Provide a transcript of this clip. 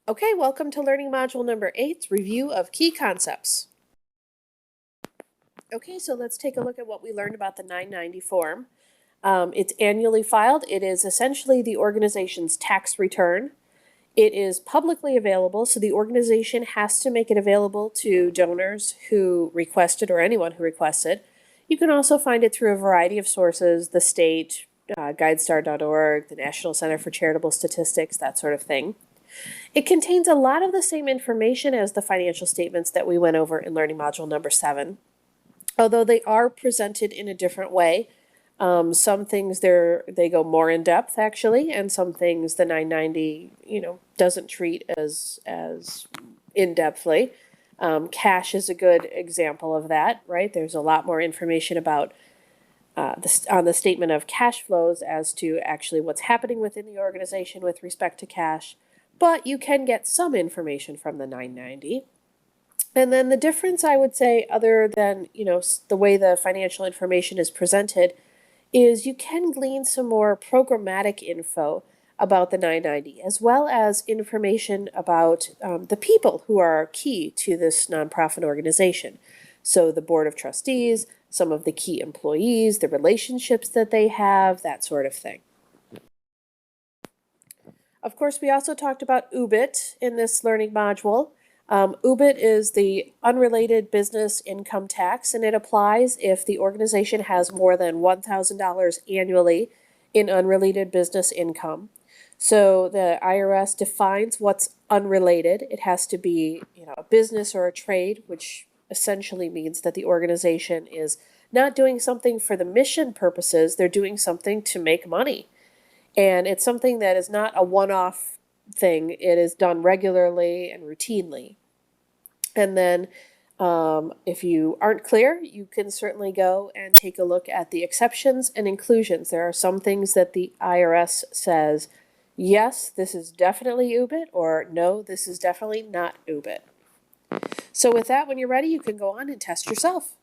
Okay, welcome to learning module number 8, review of key concepts. Okay, so let's take a look at what we learned about the 990 form. It's annually filed. It is essentially the organization's tax return. It is publicly available, so the organization has to make it available to donors who request it or anyone who requests it. You can also find it through a variety of sources, the state, GuideStar.org, the National Center for Charitable Statistics, that sort of thing. It contains a lot of the same information as the financial statements that we went over in learning module number 7, although they are presented in a different way. Some things they go more in depth actually, and some things the 990 doesn't treat as in depthly. Cash is a good example of that, right? There's a lot more information about on the statement of cash flows as to actually what's happening within the organization with respect to cash. But you can get some information from the 990. And then the difference, I would say, other than, the way the financial information is presented, is you can glean some more programmatic info about the 990, as well as information about the people who are key to this nonprofit organization. So the board of trustees, some of the key employees, the relationships that they have, that sort of thing. Of course, we also talked about UBIT in this learning module. UBIT is the unrelated business income tax, and it applies if the organization has more than $1,000 annually in unrelated business income. So the IRS defines what's unrelated. It has to be, a business or a trade, which essentially means that the organization is not doing something for the mission purposes. They're doing something to make money. And it's something that is not a one-off thing. It is done regularly and routinely. And then if you aren't clear, you can certainly go and take a look at the exceptions and inclusions. There are some things that the IRS says, yes, this is definitely UBIT, or no, this is definitely not UBIT. So with that, when you're ready, you can go on and test yourself.